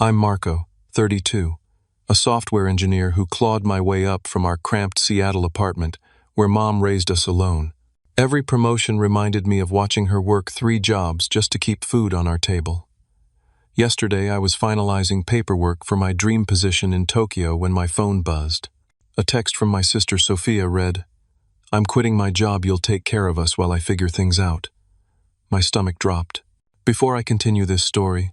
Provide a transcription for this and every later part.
I'm Marco, 32, a software engineer who clawed my way up from our cramped Seattle apartment, where Mom raised us alone. Every promotion reminded me of watching her work 3 jobs just to keep food on our table. Yesterday, I was finalizing paperwork for my dream position in Tokyo when my phone buzzed. A text from my sister Sophia read, "I'm quitting my job, you'll take care of us while I figure things out." My stomach dropped. Before I continue this story,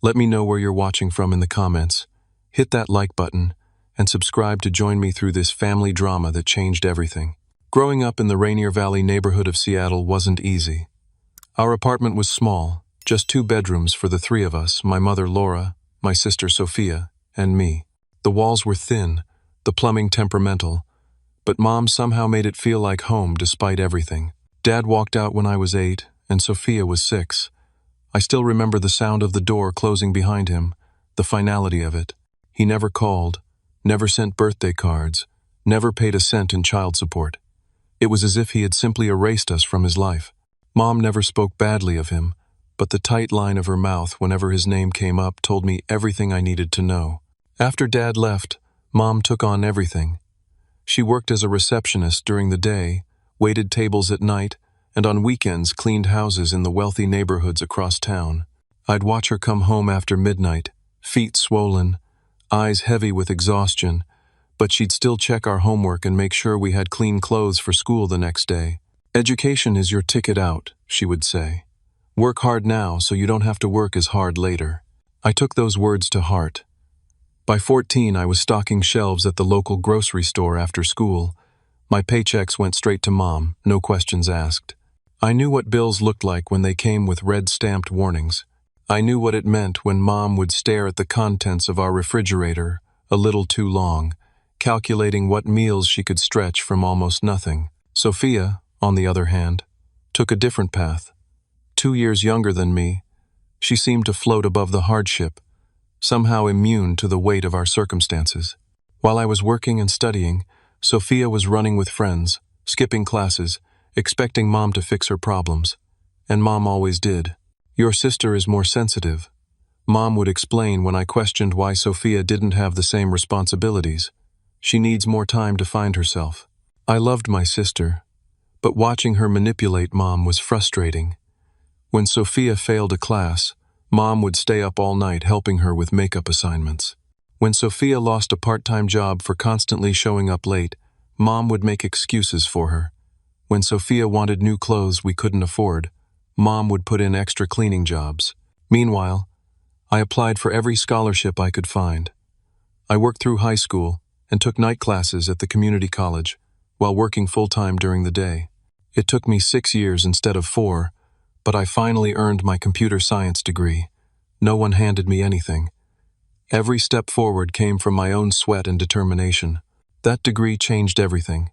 let me know where you're watching from in the comments. Hit that like button and subscribe to join me through this family drama that changed everything. Growing up in the Rainier Valley neighborhood of Seattle wasn't easy. Our apartment was small, just 2 bedrooms for the 3 of us, my mother Laura, my sister Sophia, and me. The walls were thin, the plumbing temperamental, but Mom somehow made it feel like home despite everything. Dad walked out when I was 8, and Sophia was 6. I still remember the sound of the door closing behind him, the finality of it. He never called, never sent birthday cards, never paid a cent in child support. It was as if he had simply erased us from his life. Mom never spoke badly of him, but the tight line of her mouth whenever his name came up told me everything I needed to know. After Dad left, Mom took on everything. She worked as a receptionist during the day, waited tables at night, and on weekends cleaned houses in the wealthy neighborhoods across town. I'd watch her come home after midnight, feet swollen, eyes heavy with exhaustion, but she'd still check our homework and make sure we had clean clothes for school the next day. "Education is your ticket out," she would say. "Work hard now so you don't have to work as hard later." I took those words to heart. By 14, I was stocking shelves at the local grocery store after school. My paychecks went straight to Mom, no questions asked. I knew what bills looked like when they came with red stamped warnings. I knew what it meant when Mom would stare at the contents of our refrigerator a little too long, calculating what meals she could stretch from almost nothing. Sophia, on the other hand, took a different path. 2 years younger than me, she seemed to float above the hardship, somehow immune to the weight of our circumstances. While I was working and studying, Sophia was running with friends, skipping classes, expecting Mom to fix her problems. And Mom always did. "Your sister is more sensitive," Mom would explain when I questioned why Sophia didn't have the same responsibilities. "She needs more time to find herself." I loved my sister, but watching her manipulate Mom was frustrating. When Sophia failed a class, Mom would stay up all night helping her with makeup assignments. When Sophia lost a part-time job for constantly showing up late, Mom would make excuses for her. When Sophia wanted new clothes we couldn't afford, Mom would put in extra cleaning jobs. Meanwhile, I applied for every scholarship I could find. I worked through high school and took night classes at the community college while working full-time during the day. It took me 6 years instead of 4, but I finally earned my computer science degree. No one handed me anything. Every step forward came from my own sweat and determination. That degree changed everything.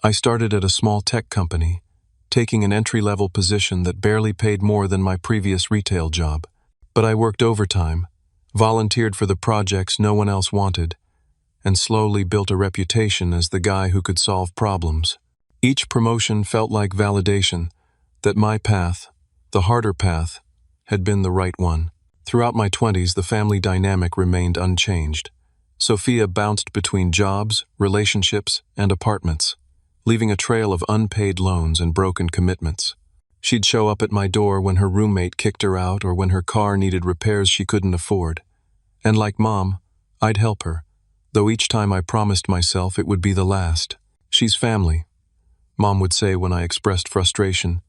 I started at a small tech company, taking an entry-level position that barely paid more than my previous retail job. But I worked overtime, volunteered for the projects no one else wanted, and slowly built a reputation as the guy who could solve problems. Each promotion felt like validation that my path, the harder path, had been the right one. Throughout my 20s, the family dynamic remained unchanged. Sophia bounced between jobs, relationships, and apartments, leaving a trail of unpaid loans and broken commitments. She'd show up at my door when her roommate kicked her out or when her car needed repairs she couldn't afford. And like Mom, I'd help her, though each time I promised myself it would be the last. "She's family," Mom would say when I expressed frustration.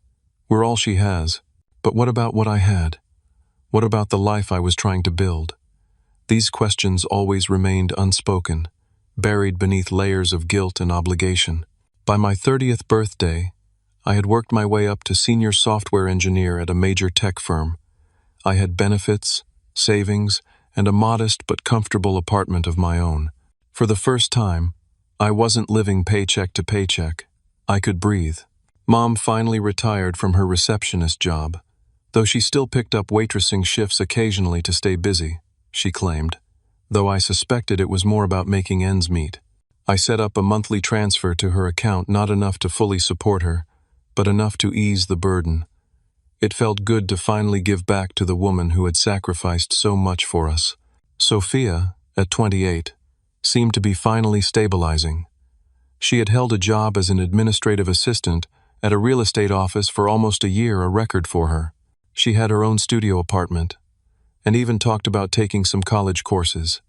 "We're all she has. But what about what I had? What about the life I was trying to build?" These questions always remained unspoken, buried beneath layers of guilt and obligation. By my 30th birthday, I had worked my way up to senior software engineer at a major tech firm. I had benefits, savings, and a modest but comfortable apartment of my own. For the first time, I wasn't living paycheck to paycheck. I could breathe. Mom finally retired from her receptionist job, though she still picked up waitressing shifts occasionally to stay busy, she claimed, though I suspected it was more about making ends meet. I set up a monthly transfer to her account, not enough to fully support her, but enough to ease the burden. It felt good to finally give back to the woman who had sacrificed so much for us. Sophia, at 28, seemed to be finally stabilizing. She had held a job as an administrative assistant at a real estate office for almost a year, a record for her. She had her own studio apartment, and even talked about taking some college courses.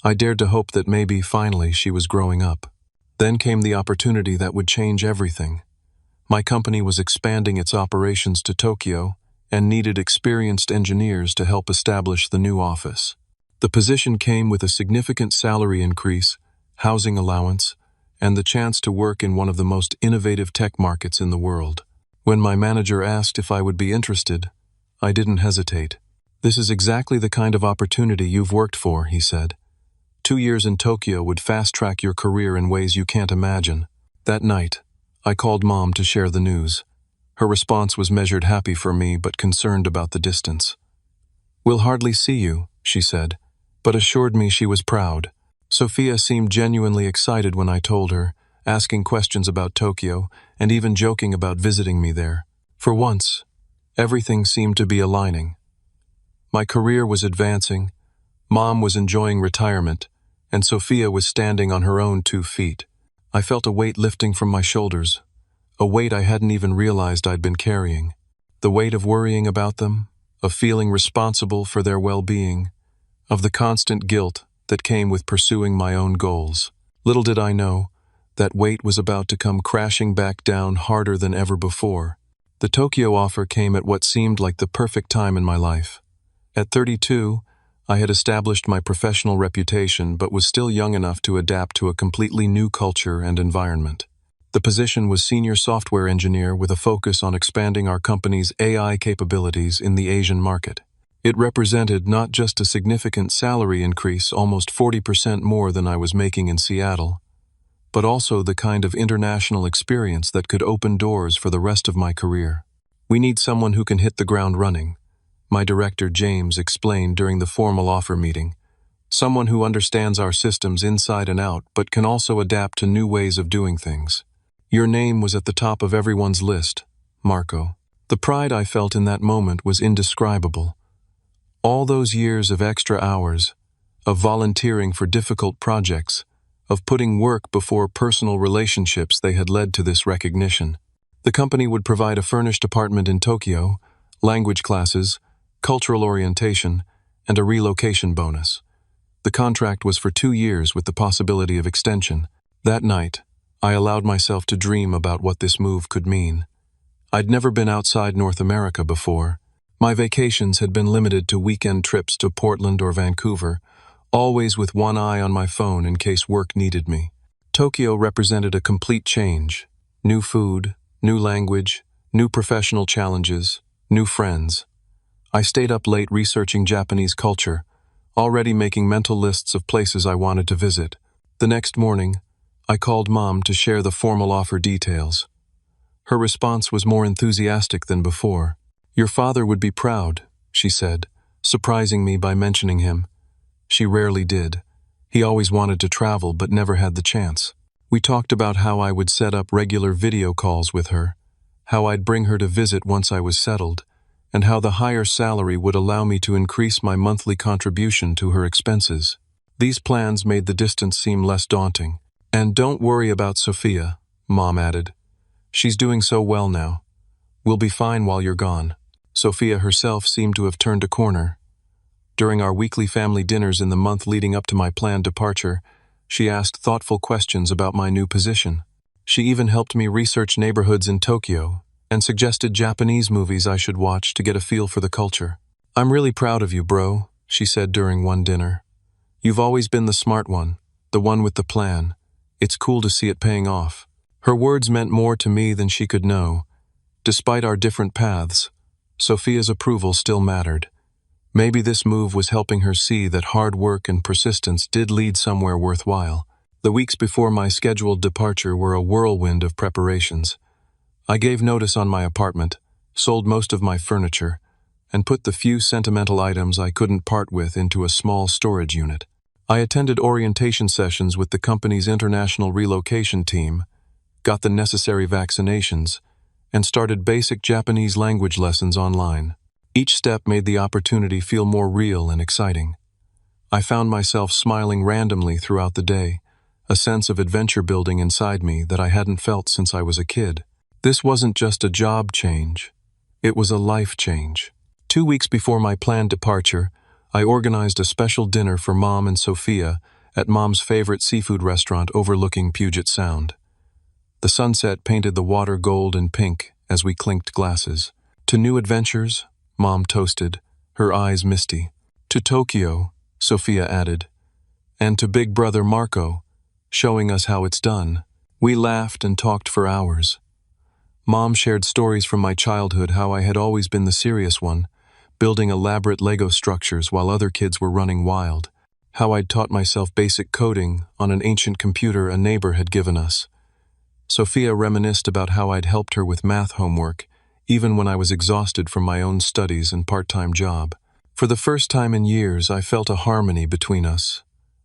I dared to hope that maybe, finally, she was growing up. Then came the opportunity that would change everything. My company was expanding its operations to Tokyo and needed experienced engineers to help establish the new office. The position came with a significant salary increase, housing allowance, and the chance to work in one of the most innovative tech markets in the world. When my manager asked if I would be interested, I didn't hesitate. "This is exactly the kind of opportunity you've worked for," he said. 2 years in Tokyo would fast-track your career in ways you can't imagine. That night, I called Mom to share the news. Her response was measured happy for me but concerned about the distance. "We'll hardly see you," she said, but assured me she was proud. Sophia seemed genuinely excited when I told her, asking questions about Tokyo and even joking about visiting me there. For once, everything seemed to be aligning. My career was advancing, Mom was enjoying retirement, and Sophia was standing on her own 2 feet. I felt a weight lifting from my shoulders, a weight I hadn't even realized I'd been carrying. The weight of worrying about them, of feeling responsible for their well-being, of the constant guilt that came with pursuing my own goals. Little did I know, that weight was about to come crashing back down harder than ever before. The Tokyo offer came at what seemed like the perfect time in my life. At 32, I had established my professional reputation but was still young enough to adapt to a completely new culture and environment. The position was senior software engineer with a focus on expanding our company's AI capabilities in the Asian market. It represented not just a significant salary increase, almost 40% more than I was making in Seattle, but also the kind of international experience that could open doors for the rest of my career. "We need someone who can hit the ground running," my director James explained during the formal offer meeting. "Someone who understands our systems inside and out but can also adapt to new ways of doing things." Your name was at the top of everyone's list, Marco. The pride I felt in that moment was indescribable. All those years of extra hours, of volunteering for difficult projects, of putting work before personal relationships, they had led to this recognition. The company would provide a furnished apartment in Tokyo, language classes, cultural orientation, and a relocation bonus. The contract was for 2 years with the possibility of extension. That night, I allowed myself to dream about what this move could mean. I'd never been outside North America before. My vacations had been limited to weekend trips to Portland or Vancouver, always with one eye on my phone in case work needed me. Tokyo represented a complete change. New food, new language, new professional challenges, new friends. I stayed up late researching Japanese culture, already making mental lists of places I wanted to visit. The next morning, I called Mom to share the formal offer details. Her response was more enthusiastic than before. "Your father would be proud," she said, surprising me by mentioning him. She rarely did. He always wanted to travel but never had the chance. We talked about how I would set up regular video calls with her, how I'd bring her to visit once I was settled, and how the higher salary would allow me to increase my monthly contribution to her expenses. These plans made the distance seem less daunting. "And don't worry about Sophia," Mom added. "She's doing so well now. We'll be fine while you're gone." Sophia herself seemed to have turned a corner. During our weekly family dinners in the month leading up to my planned departure, she asked thoughtful questions about my new position. She even helped me research neighborhoods in Tokyo and suggested Japanese movies I should watch to get a feel for the culture. "I'm really proud of you, bro," she said during one dinner. "You've always been the smart one, the one with the plan. It's cool to see it paying off." Her words meant more to me than she could know. Despite our different paths, Sophia's approval still mattered. Maybe this move was helping her see that hard work and persistence did lead somewhere worthwhile. The weeks before my scheduled departure were a whirlwind of preparations. I gave notice on my apartment, sold most of my furniture, and put the few sentimental items I couldn't part with into a small storage unit. I attended orientation sessions with the company's international relocation team, got the necessary vaccinations, and started basic Japanese language lessons online. Each step made the opportunity feel more real and exciting. I found myself smiling randomly throughout the day, a sense of adventure building inside me that I hadn't felt since I was a kid. This wasn't just a job change. It was a life change. 2 weeks before my planned departure, I organized a special dinner for Mom and Sophia at Mom's favorite seafood restaurant overlooking Puget Sound. The sunset painted the water gold and pink as we clinked glasses. To new adventures, Mom toasted, her eyes misty. To Tokyo, Sophia added. And to Big Brother Marco, showing us how it's done. We laughed and talked for hours. Mom shared stories from my childhood, how I had always been the serious one, building elaborate Lego structures while other kids were running wild. How I'd taught myself basic coding on an ancient computer a neighbor had given us. Sophia reminisced about how I'd helped her with math homework, even when I was exhausted from my own studies and part-time job. For the first time in years, I felt a harmony between us,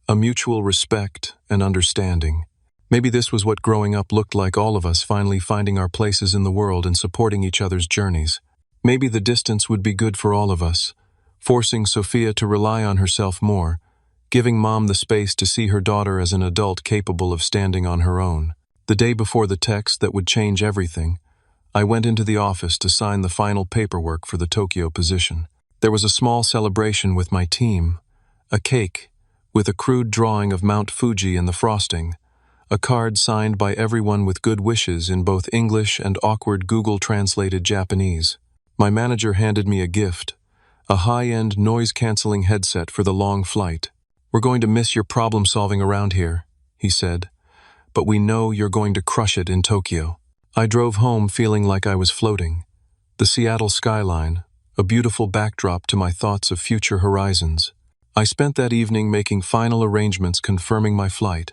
a mutual respect and understanding. Maybe this was what growing up looked like, all of us finally finding our places in the world and supporting each other's journeys. Maybe the distance would be good for all of us, forcing Sophia to rely on herself more, giving Mom the space to see her daughter as an adult capable of standing on her own. The day before the text that would change everything, I went into the office to sign the final paperwork for the Tokyo position. There was a small celebration with my team, a cake with a crude drawing of Mount Fuji in the frosting, a card signed by everyone with good wishes in both English and awkward Google-translated Japanese. My manager handed me a gift, a high-end noise-canceling headset for the long flight. "We're going to miss your problem-solving around here," he said, "but we know you're going to crush it in Tokyo." I drove home feeling like I was floating. The Seattle skyline, a beautiful backdrop to my thoughts of future horizons. I spent that evening making final arrangements confirming my flight,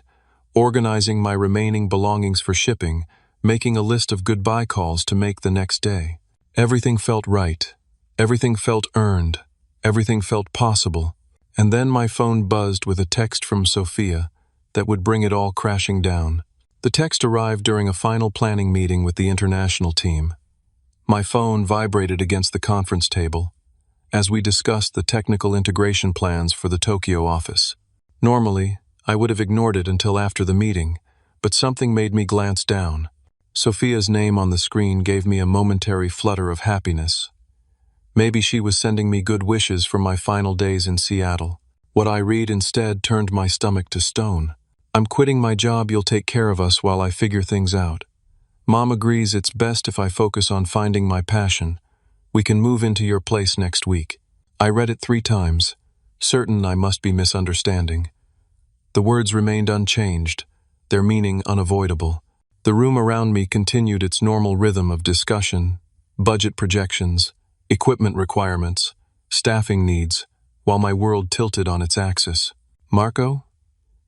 organizing my remaining belongings for shipping, making a list of goodbye calls to make the next day. Everything felt right. Everything felt earned. Everything felt possible. And then my phone buzzed with a text from Sophia that would bring it all crashing down. The text arrived during a final planning meeting with the international team. My phone vibrated against the conference table as we discussed the technical integration plans for the Tokyo office. Normally, I would have ignored it until after the meeting, but something made me glance down. Sophia's name on the screen gave me a momentary flutter of happiness. Maybe she was sending me good wishes for my final days in Seattle. What I read instead turned my stomach to stone. "I'm quitting my job. You'll take care of us while I figure things out. Mom agrees it's best if I focus on finding my passion. We can move into your place next week." I read it 3 times, certain I must be misunderstanding. The words remained unchanged, their meaning unavoidable. The room around me continued its normal rhythm of discussion, budget projections, equipment requirements, staffing needs, while my world tilted on its axis. "Marco,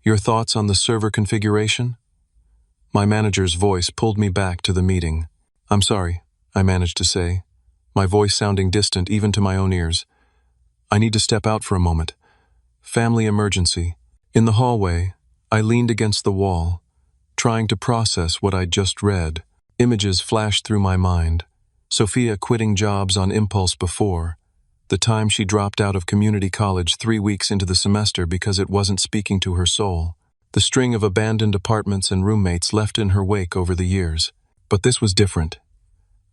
your thoughts on the server configuration?" My manager's voice pulled me back to the meeting. "I'm sorry," I managed to say, my voice sounding distant even to my own ears. "I need to step out for a moment. Family emergency." In the hallway, I leaned against the wall, trying to process what I'd just read. Images flashed through my mind. Sophia quitting jobs on impulse before, the time she dropped out of community college 3 weeks into the semester because it wasn't speaking to her soul, the string of abandoned apartments and roommates left in her wake over the years. But this was different.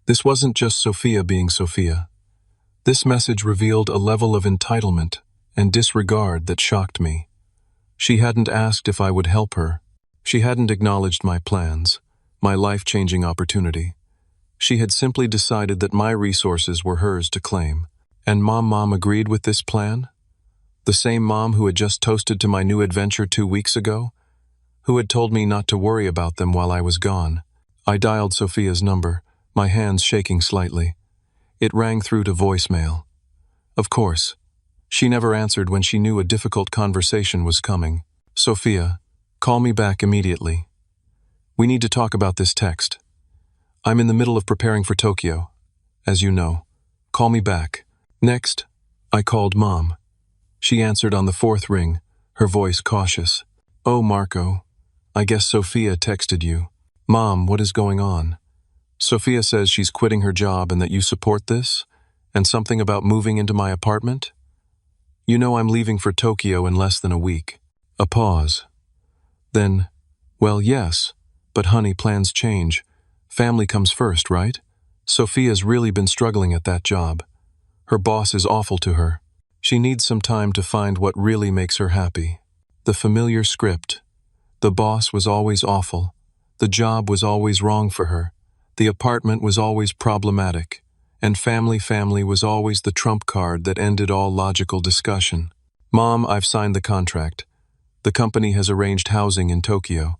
This wasn't just Sophia being Sophia. This message revealed a level of entitlement and disregard that shocked me. She hadn't asked if I would help her. She hadn't acknowledged my plans, my life-changing opportunity. She had simply decided that my resources were hers to claim. And Mom agreed with this plan? The same Mom who had just toasted to my new adventure 2 weeks ago? Who had told me not to worry about them while I was gone? I dialed Sophia's number, my hands shaking slightly. It rang through to voicemail. Of course. She never answered when she knew a difficult conversation was coming. "Sophia, call me back immediately. We need to talk about this text. I'm in the middle of preparing for Tokyo, as you know. Call me back." Next, I called Mom. She answered on the 4th ring, her voice cautious. "Oh, Marco, I guess Sophia texted you." "Mom, what is going on?" Sophia says she's quitting her job and that you support this? And something about moving into my apartment? You know I'm leaving for Tokyo in less than a week. A pause. Then, well, yes, but honey, plans change. Family comes first, right? Sophia's really been struggling at that job. Her boss is awful to her. She needs some time to find what really makes her happy. The familiar script. The boss was always awful. The job was always wrong for her. The apartment was always problematic. And family was always the trump card that ended all logical discussion. Mom, I've signed the contract. The company has arranged housing in Tokyo.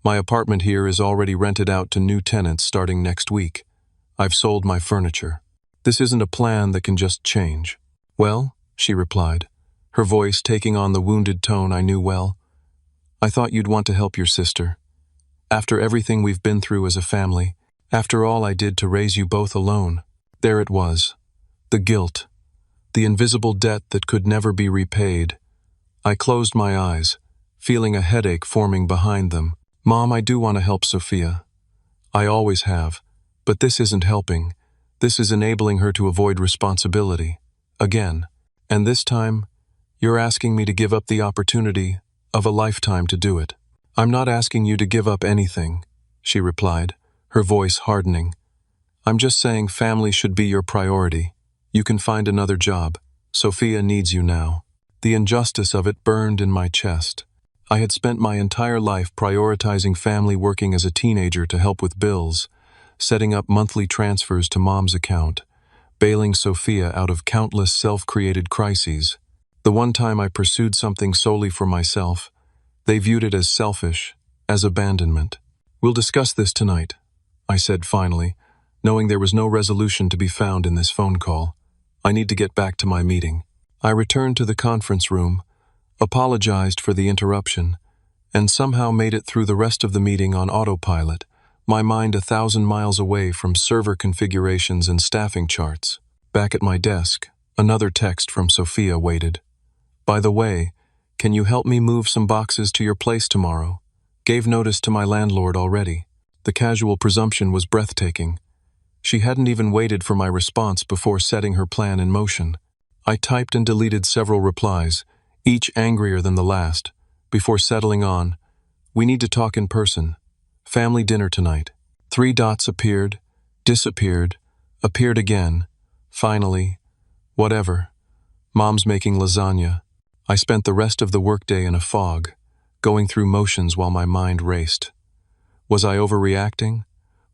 My apartment here is already rented out to new tenants starting next week. I've sold my furniture. This isn't a plan that can just change. Well, she replied, her voice taking on the wounded tone I knew well. I thought you'd want to help your sister. After everything we've been through as a family, after all I did to raise you both alone, there it was. The guilt. The invisible debt that could never be repaid. I closed my eyes, feeling a headache forming behind them. Mom, I do want to help Sophia. I always have. But this isn't helping. This is enabling her to avoid responsibility. Again. And this time, you're asking me to give up the opportunity of a lifetime to do it. I'm not asking you to give up anything, she replied, her voice hardening. I'm just saying family should be your priority. You can find another job. Sophia needs you now. The injustice of it burned in my chest. I had spent my entire life prioritizing family, working as a teenager to help with bills, setting up monthly transfers to Mom's account, bailing Sophia out of countless self-created crises. The one time I pursued something solely for myself, they viewed it as selfish, as abandonment. We'll discuss this tonight, I said finally, knowing there was no resolution to be found in this phone call. I need to get back to my meeting. I returned to the conference room, apologized for the interruption, and somehow made it through the rest of the meeting on autopilot, my mind 1,000 miles away from server configurations and staffing charts. Back at my desk, another text from Sophia waited. By the way, can you help me move some boxes to your place tomorrow? Gave notice to my landlord already. The casual presumption was breathtaking. She hadn't even waited for my response before setting her plan in motion. I typed and deleted several replies, each angrier than the last, before settling on, we need to talk in person. Family dinner tonight. 3 dots appeared, disappeared, appeared again. Finally, whatever. Mom's making lasagna. I spent the rest of the workday in a fog, going through motions while my mind raced. Was I overreacting?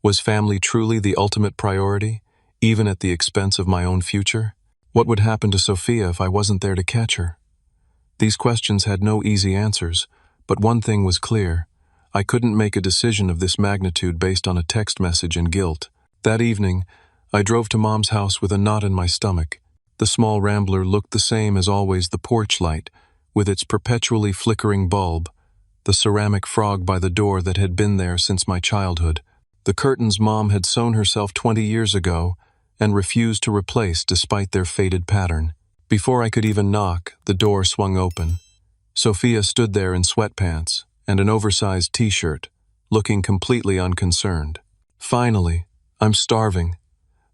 Was family truly the ultimate priority, even at the expense of my own future? What would happen to Sophia if I wasn't there to catch her? These questions had no easy answers, but one thing was clear. I couldn't make a decision of this magnitude based on a text message and guilt. That evening, I drove to Mom's house with a knot in my stomach. The small rambler looked the same as always, the porch light, with its perpetually flickering bulb, the ceramic frog by the door that had been there since my childhood, the curtains Mom had sewn herself 20 years ago and refused to replace despite their faded pattern. Before I could even knock, the door swung open. Sophia stood there in sweatpants and an oversized t-shirt, looking completely unconcerned. Finally, I'm starving.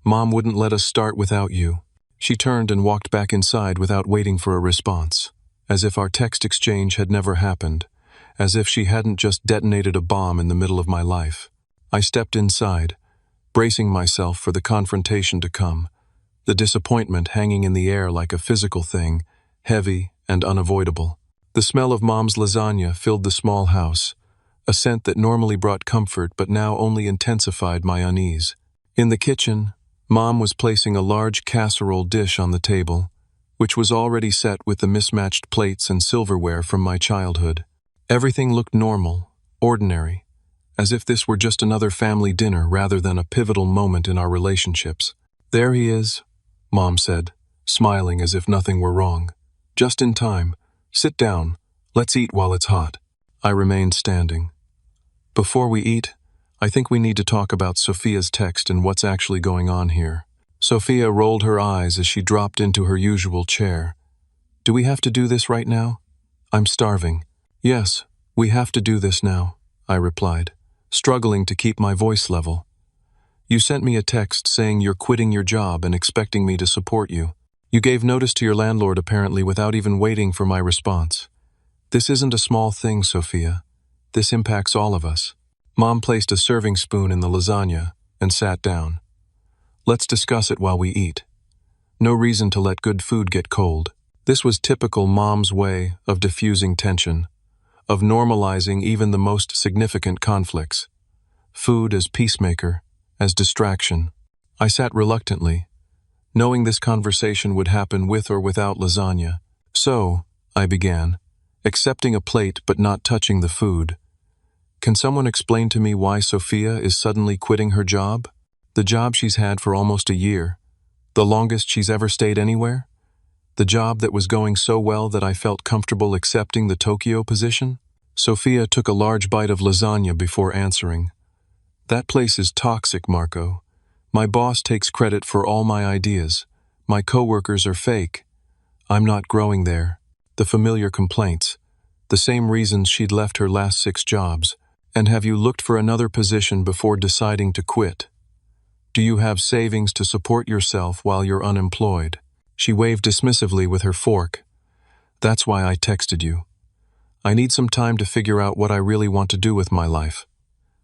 Mom wouldn't let us start without you. She turned and walked back inside without waiting for a response, as if our text exchange had never happened, as if she hadn't just detonated a bomb in the middle of my life. I stepped inside, bracing myself for the confrontation to come, the disappointment hanging in the air like a physical thing, heavy and unavoidable. The smell of Mom's lasagna filled the small house, a scent that normally brought comfort but now only intensified my unease. In the kitchen, Mom was placing a large casserole dish on the table, which was already set with the mismatched plates and silverware from my childhood. Everything looked normal, ordinary, as if this were just another family dinner rather than a pivotal moment in our relationships. There he is, Mom said, smiling as if nothing were wrong. Just in time. Sit down. Let's eat while it's hot. I remained standing. Before we eat, I think we need to talk about Sophia's text and what's actually going on here. Sophia rolled her eyes as she dropped into her usual chair. Do we have to do this right now? I'm starving. Yes, we have to do this now, I replied, struggling to keep my voice level. You sent me a text saying you're quitting your job and expecting me to support you. You gave notice to your landlord apparently without even waiting for my response. This isn't a small thing, Sophia. This impacts all of us. Mom placed a serving spoon in the lasagna and sat down. Let's discuss it while we eat. No reason to let good food get cold. This was typical Mom's way of diffusing tension, of normalizing even the most significant conflicts. Food as peacemaker, as distraction. I sat reluctantly, knowing this conversation would happen with or without lasagna. So, I began, accepting a plate but not touching the food. Can someone explain to me why Sophia is suddenly quitting her job? The job she's had for almost a year. The longest she's ever stayed anywhere? The job that was going so well that I felt comfortable accepting the Tokyo position? Sophia took a large bite of lasagna before answering. That place is toxic, Marco. My boss takes credit for all my ideas. My coworkers are fake. I'm not growing there. The familiar complaints. The same reasons she'd left her last 6 jobs. And have you looked for another position before deciding to quit? Do you have savings to support yourself while you're unemployed? She waved dismissively with her fork. That's why I texted you. I need some time to figure out what I really want to do with my life.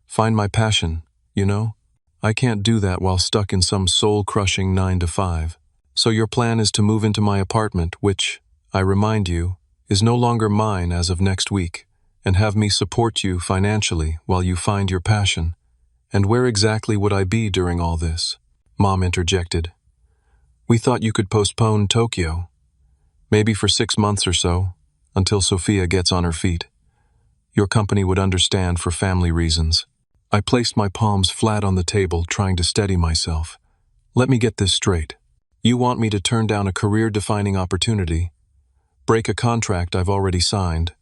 Find my passion, you know? I can't do that while stuck in some soul-crushing 9 to 5. So your plan is to move into my apartment, which, I remind you, is no longer mine as of next week, and have me support you financially while you find your passion. And where exactly would I be during all this? Mom interjected. We thought you could postpone Tokyo. Maybe for 6 months or so, until Sophia gets on her feet. Your company would understand for family reasons. I placed my palms flat on the table, trying to steady myself. Let me get this straight. You want me to turn down a career-defining opportunity, break a contract I've already signed,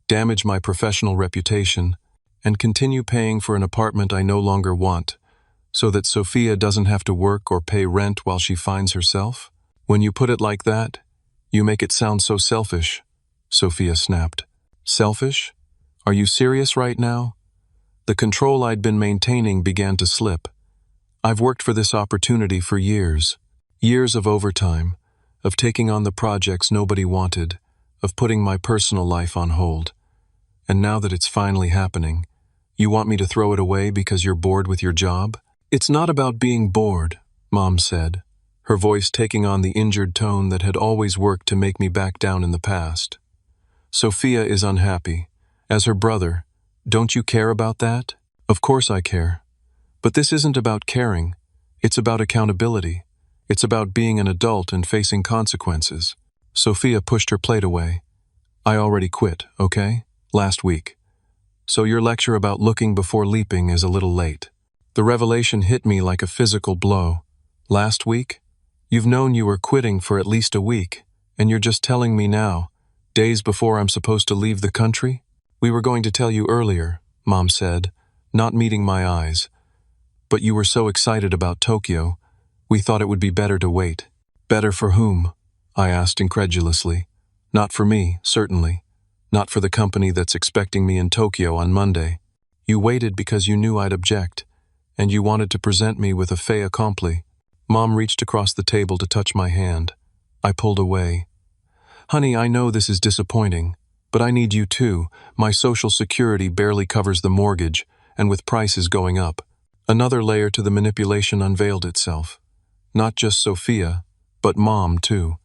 damage my professional reputation, and continue paying for an apartment I no longer want, so that Sophia doesn't have to work or pay rent while she finds herself? When you put it like that, you make it sound so selfish, Sophia snapped. Selfish? Are you serious right now? The control I'd been maintaining began to slip. I've worked for this opportunity for years. Years of overtime, of taking on the projects nobody wanted, of putting my personal life on hold. And now that it's finally happening, you want me to throw it away because you're bored with your job? It's not about being bored, Mom said, her voice taking on the injured tone that had always worked to make me back down in the past. Sophia is unhappy. As her brother, don't you care about that? Of course I care. But this isn't about caring. It's about accountability. It's about being an adult and facing consequences. Sophia pushed her plate away. I already quit, okay? Last week. So your lecture about looking before leaping is a little late. The revelation hit me like a physical blow. Last week? You've known you were quitting for at least a week, and you're just telling me now, days before I'm supposed to leave the country? We were going to tell you earlier, Mom said, not meeting my eyes. But you were so excited about Tokyo, we thought it would be better to wait. Better for whom? I asked incredulously. Not for me, certainly. Not for the company that's expecting me in Tokyo on Monday. You waited because you knew I'd object, and you wanted to present me with a fait accompli. Mom reached across the table to touch my hand. I pulled away. Honey, I know this is disappointing, but I need you too. My Social Security barely covers the mortgage, and with prices going up, another layer to the manipulation unveiled itself. Not just Sophia, but Mom too.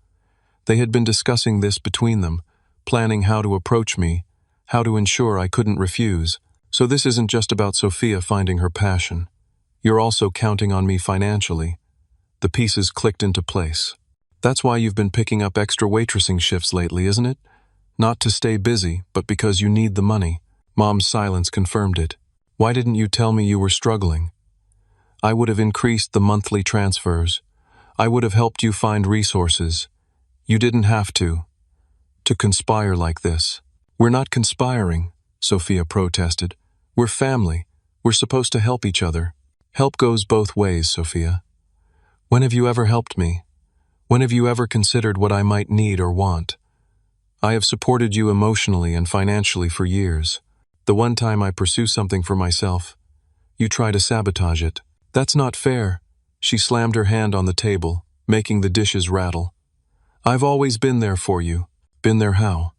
They had been discussing this between them, planning how to approach me, how to ensure I couldn't refuse. So this isn't just about Sophia finding her passion. You're also counting on me financially. The pieces clicked into place. That's why you've been picking up extra waitressing shifts lately, isn't it? Not to stay busy, but because you need the money. Mom's silence confirmed it. Why didn't you tell me you were struggling? I would have increased the monthly transfers. I would have helped you find resources. You didn't have to conspire like this. We're not conspiring, Sophia protested. We're family. We're supposed to help each other. Help goes both ways, Sophia. When have you ever helped me? When have you ever considered what I might need or want? I have supported you emotionally and financially for years. The one time I pursue something for myself, you try to sabotage it. That's not fair. She slammed her hand on the table, making the dishes rattle. I've always been there for you. Been there how?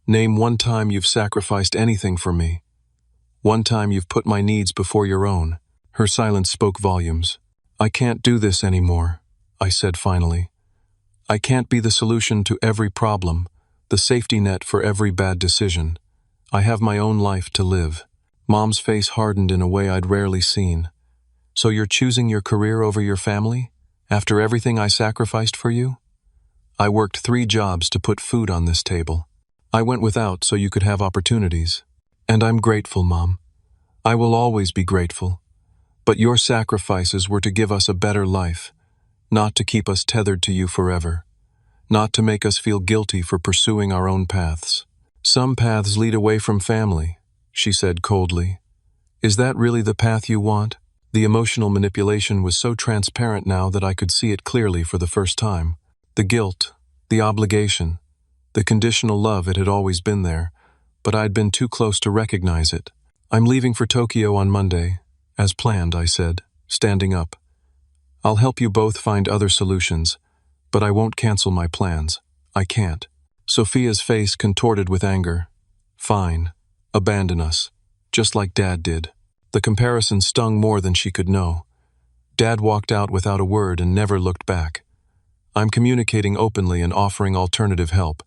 Name one time you've sacrificed anything for me. One time you've put my needs before your own. Her silence spoke volumes. I can't do this anymore, I said finally. I can't be the solution to every problem, the safety net for every bad decision. I have my own life to live. Mom's face hardened in a way I'd rarely seen. So you're choosing your career over your family? After everything I sacrificed for you? I worked 3 jobs to put food on this table. I went without so you could have opportunities. And I'm grateful, Mom. I will always be grateful. But your sacrifices were to give us a better life, not to keep us tethered to you forever, not to make us feel guilty for pursuing our own paths. Some paths lead away from family, she said coldly. Is that really the path you want? The emotional manipulation was so transparent now that I could see it clearly for the first time. The guilt, the obligation, the conditional love, it had always been there, but I'd been too close to recognize it. I'm leaving for Tokyo on Monday, as planned, I said, standing up. I'll help you both find other solutions, but I won't cancel my plans. I can't. Sophia's face contorted with anger. Fine. Abandon us, just like Dad did. The comparison stung more than she could know. Dad walked out without a word and never looked back. I'm communicating openly and offering alternative help.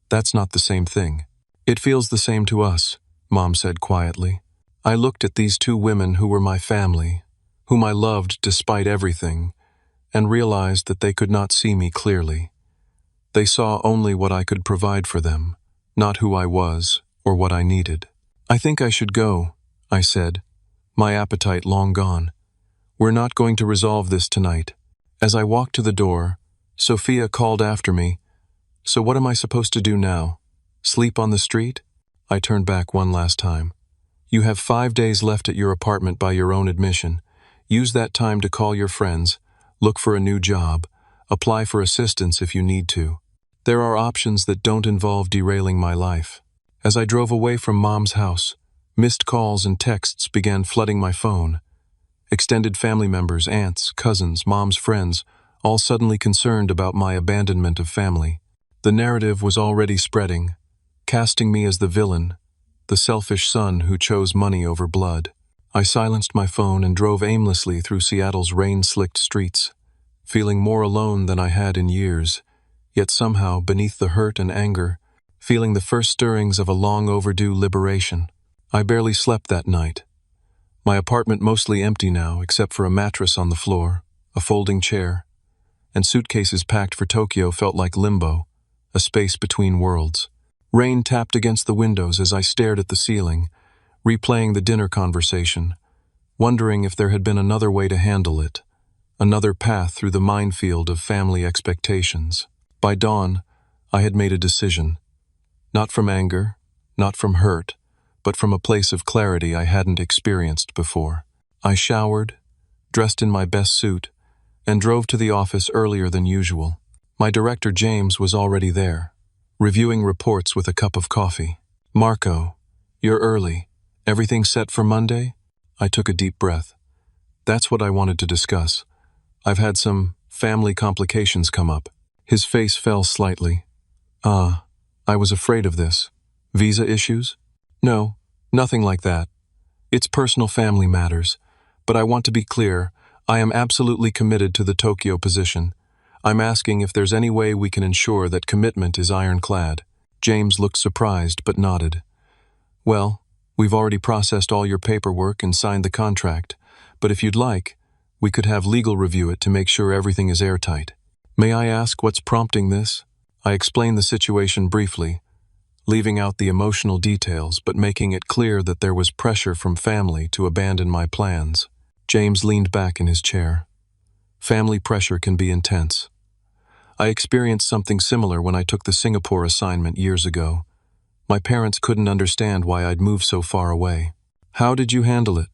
That's not the same thing. It feels the same to us, Mom said quietly. I looked at these 2 women who were my family, whom I loved despite everything, and realized that they could not see me clearly. They saw only what I could provide for them, not who I was or what I needed. I think I should go, I said, my appetite long gone. We're not going to resolve this tonight. As I walked to the door, Sophia called after me, So what am I supposed to do now? Sleep on the street? I turned back one last time. You have 5 days left at your apartment by your own admission. Use that time to call your friends, look for a new job, apply for assistance if you need to. There are options that don't involve derailing my life. As I drove away from Mom's house, missed calls and texts began flooding my phone. Extended family members, aunts, cousins, Mom's friends, all suddenly concerned about my abandonment of family. The narrative was already spreading, casting me as the villain, the selfish son who chose money over blood. I silenced my phone and drove aimlessly through Seattle's rain-slicked streets, feeling more alone than I had in years, yet somehow, beneath the hurt and anger, feeling the first stirrings of a long-overdue liberation. I barely slept that night. My apartment mostly empty now, except for a mattress on the floor, a folding chair, and suitcases packed for Tokyo felt like limbo, a space between worlds. Rain tapped against the windows as I stared at the ceiling, replaying the dinner conversation, wondering if there had been another way to handle it, another path through the minefield of family expectations. By dawn, I had made a decision. Not from anger, not from hurt, but from a place of clarity I hadn't experienced before. I showered, dressed in my best suit, and drove to the office earlier than usual. My director, James, was already there, reviewing reports with a cup of coffee. Marco, you're early. Everything set for Monday? I took a deep breath. That's what I wanted to discuss. I've had some family complications come up. His face fell slightly. I was afraid of this. Visa issues? No, nothing like that. It's personal family matters. But I want to be clear, I am absolutely committed to the Tokyo position. I'm asking if there's any way we can ensure that commitment is ironclad. James looked surprised but nodded. Well, we've already processed all your paperwork and signed the contract, but if you'd like, we could have legal review it to make sure everything is airtight. May I ask what's prompting this? I explained the situation briefly, leaving out the emotional details but making it clear that there was pressure from family to abandon my plans. James leaned back in his chair. Family pressure can be intense. I experienced something similar when I took the Singapore assignment years ago. My parents couldn't understand why I'd moved so far away. How did you handle it?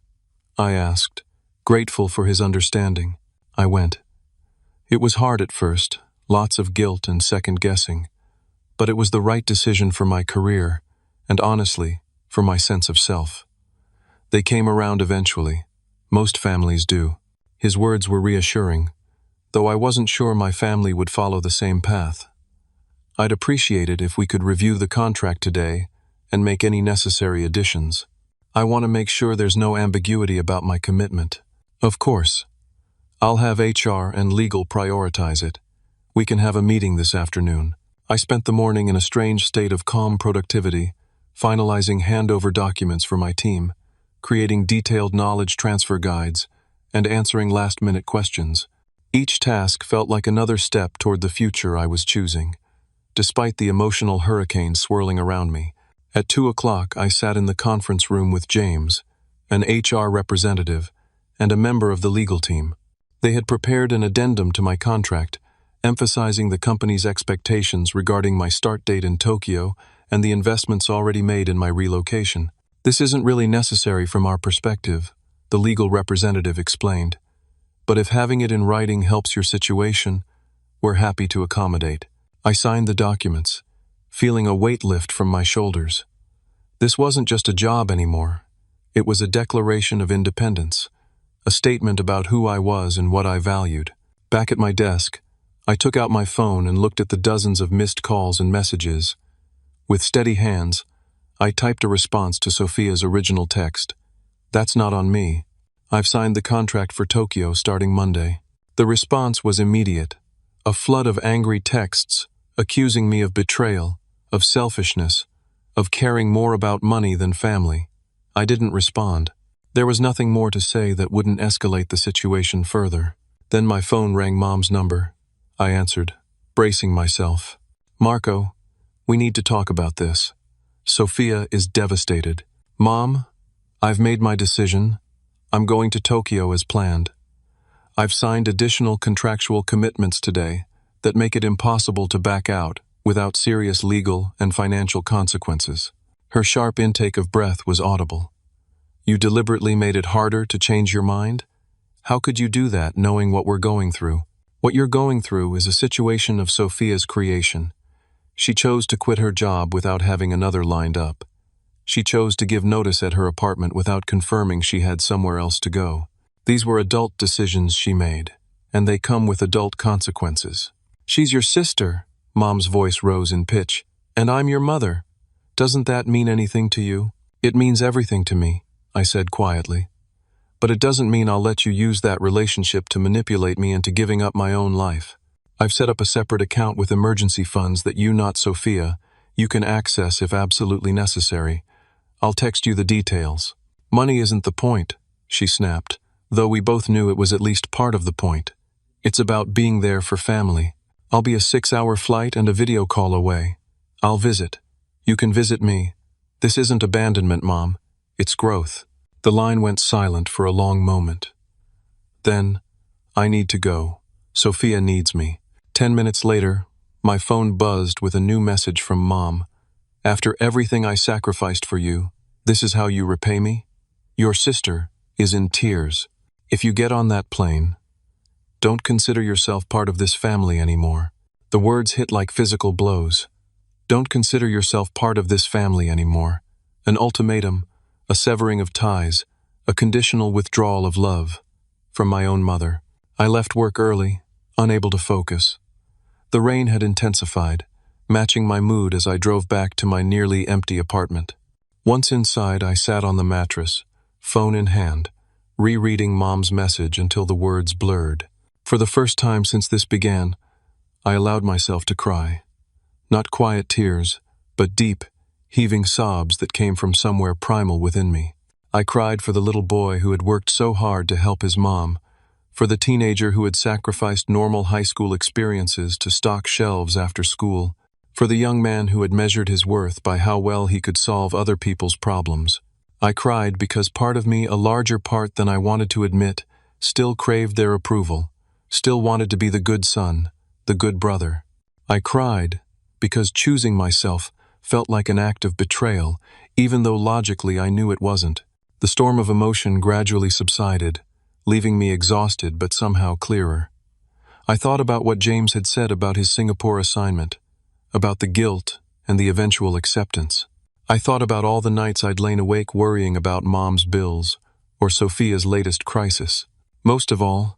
I asked, grateful for his understanding. I went. It was hard at first, lots of guilt and second-guessing, but it was the right decision for my career, and honestly, for my sense of self. They came around eventually. Most families do. His words were reassuring, though I wasn't sure my family would follow the same path. I'd appreciate it if we could review the contract today and make any necessary additions. I want to make sure there's no ambiguity about my commitment. Of course. I'll have HR and legal prioritize it. We can have a meeting this afternoon. I spent the morning in a strange state of calm productivity, finalizing handover documents for my team, creating detailed knowledge transfer guides, and answering last-minute questions. Each task felt like another step toward the future I was choosing, despite the emotional hurricane swirling around me. At 2 o'clock, I sat in the conference room with James, an HR representative, and a member of the legal team. They had prepared an addendum to my contract, emphasizing the company's expectations regarding my start date in Tokyo and the investments already made in my relocation. This isn't really necessary from our perspective, the legal representative explained. But if having it in writing helps your situation, we're happy to accommodate. I signed the documents, feeling a weight lift from my shoulders. This wasn't just a job anymore. It was a declaration of independence, a statement about who I was and what I valued. Back at my desk, I took out my phone and looked at the dozens of missed calls and messages. With steady hands, I typed a response to Sophia's original text. "That's not on me. I've signed the contract for Tokyo starting Monday." The response was immediate, a flood of angry texts accusing me of betrayal, of selfishness, of caring more about money than family. I didn't respond. There was nothing more to say that wouldn't escalate the situation further. Then my phone rang Mom's number. I answered, bracing myself. "Marco, we need to talk about this. Sophia is devastated." "Mom, I've made my decision. I'm going to Tokyo as planned. I've signed additional contractual commitments today that make it impossible to back out without serious legal and financial consequences." Her sharp intake of breath was audible. "You deliberately made it harder to change your mind? How could you do that knowing what we're going through?" "What you're going through is a situation of Sophia's creation. She chose to quit her job without having another lined up. She chose to give notice at her apartment without confirming she had somewhere else to go. These were adult decisions she made, and they come with adult consequences." "She's your sister," Mom's voice rose in pitch, "and I'm your mother. Doesn't that mean anything to you?" "It means everything to me," I said quietly. "But it doesn't mean I'll let you use that relationship to manipulate me into giving up my own life. I've set up a separate account with emergency funds that you, not Sophia, you can access if absolutely necessary. I'll text you the details." "Money isn't the point," she snapped, though we both knew it was at least part of the point. "It's about being there for family. I'll be a 6-hour flight and a video call away. I'll visit. You can visit me. This isn't abandonment, Mom. It's growth." The line went silent for a long moment. Then, "I need to go. Sophia needs me." 10 minutes later, my phone buzzed with a new message from Mom. "After everything I sacrificed for you, this is how you repay me? Your sister is in tears. If you get on that plane, don't consider yourself part of this family anymore." The words hit like physical blows. Don't consider yourself part of this family anymore. An ultimatum, a severing of ties, a conditional withdrawal of love from my own mother. I left work early, unable to focus. The rain had intensified, matching my mood as I drove back to my nearly empty apartment. Once inside, I sat on the mattress, phone in hand, rereading Mom's message until the words blurred. For the first time since this began, I allowed myself to cry. Not quiet tears, but deep, heaving sobs that came from somewhere primal within me. I cried for the little boy who had worked so hard to help his mom, for the teenager who had sacrificed normal high school experiences to stock shelves after school, for the young man who had measured his worth by how well he could solve other people's problems. I cried because part of me, a larger part than I wanted to admit, still craved their approval, still wanted to be the good son, the good brother. I cried because choosing myself felt like an act of betrayal, even though logically I knew it wasn't. The storm of emotion gradually subsided, leaving me exhausted but somehow clearer. I thought about what James had said about his Singapore assignment, about the guilt and the eventual acceptance. I thought about all the nights I'd lain awake worrying about Mom's bills or Sophia's latest crisis. Most of all,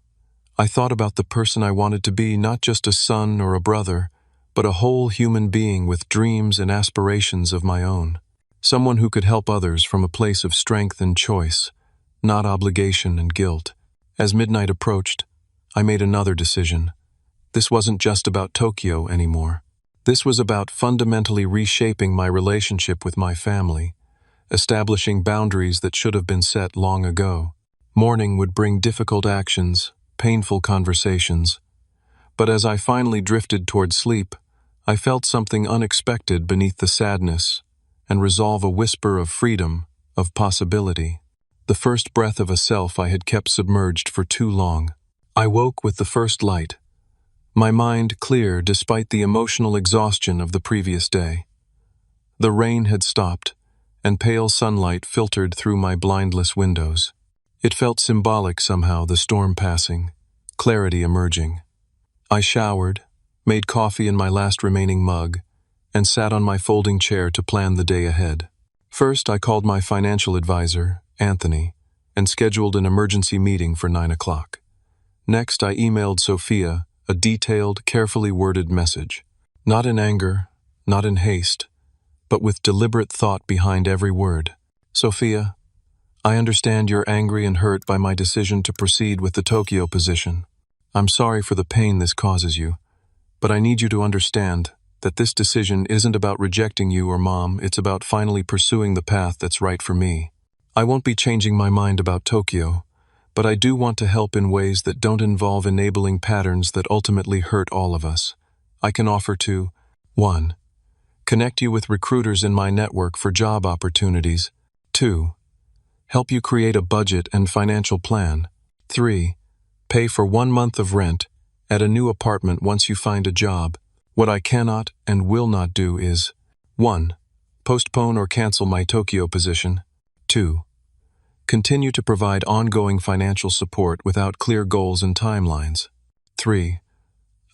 I thought about the person I wanted to be, not just a son or a brother, but a whole human being with dreams and aspirations of my own. Someone who could help others from a place of strength and choice, not obligation and guilt. As midnight approached, I made another decision. This wasn't just about Tokyo anymore. This was about fundamentally reshaping my relationship with my family, establishing boundaries that should have been set long ago. Morning would bring difficult actions, painful conversations, but as I finally drifted toward sleep, I felt something unexpected beneath the sadness and resolve, a whisper of freedom, of possibility. The first breath of a self I had kept submerged for too long. I woke with the first light, my mind clear despite the emotional exhaustion of the previous day. The rain had stopped, and pale sunlight filtered through my blindless windows. It felt symbolic somehow, the storm passing, clarity emerging. I showered, made coffee in my last remaining mug, and sat on my folding chair to plan the day ahead. First, I called my financial advisor, Anthony, and scheduled an emergency meeting for 9 o'clock. Next, I emailed Sophia a detailed, carefully worded message. Not in anger, not in haste, but with deliberate thought behind every word. Sophia, I understand you're angry and hurt by my decision to proceed with the Tokyo position. I'm sorry for the pain this causes you, but I need you to understand that this decision isn't about rejecting you or Mom, it's about finally pursuing the path that's right for me. I won't be changing my mind about Tokyo, but I do want to help in ways that don't involve enabling patterns that ultimately hurt all of us. I can offer to 1. Connect you with recruiters in my network for job opportunities. 2. Help you create a budget and financial plan. 3. Pay for 1 month of rent at a new apartment once you find a job. What I cannot and will not do is 1. Postpone or cancel my Tokyo position. 2. Continue to provide ongoing financial support without clear goals and timelines. 3.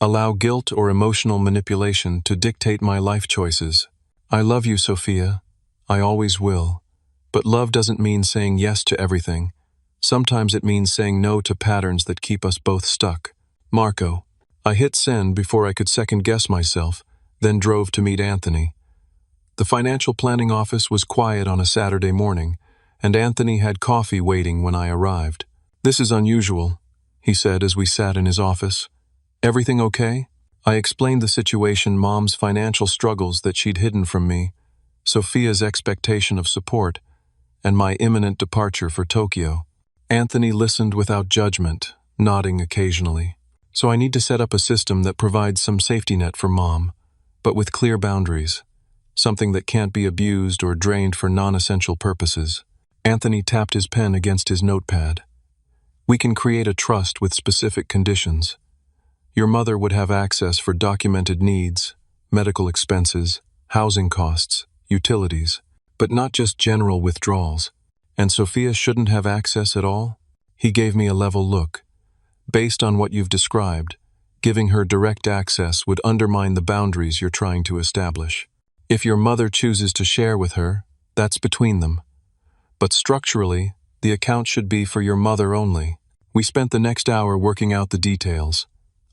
Allow guilt or emotional manipulation to dictate my life choices. I love you, Sophia. I always will. But love doesn't mean saying yes to everything. Sometimes it means saying no to patterns that keep us both stuck. Marco. I hit send before I could second-guess myself, then drove to meet Anthony. The financial planning office was quiet on a Saturday morning, and Anthony had coffee waiting when I arrived. This is unusual, he said as we sat in his office. Everything okay? I explained the situation, Mom's financial struggles that she'd hidden from me, Sophia's expectation of support, and my imminent departure for Tokyo. Anthony listened without judgment, nodding occasionally. So I need to set up a system that provides some safety net for Mom, but with clear boundaries, something that can't be abused or drained for non-essential purposes. Anthony tapped his pen against his notepad. We can create a trust with specific conditions. Your mother would have access for documented needs, medical expenses, housing costs, utilities, but not just general withdrawals. And Sophia shouldn't have access at all? He gave me a level look. Based on what you've described, giving her direct access would undermine the boundaries you're trying to establish. If your mother chooses to share with her, that's between them. But structurally, the account should be for your mother only. We spent the next hour working out the details.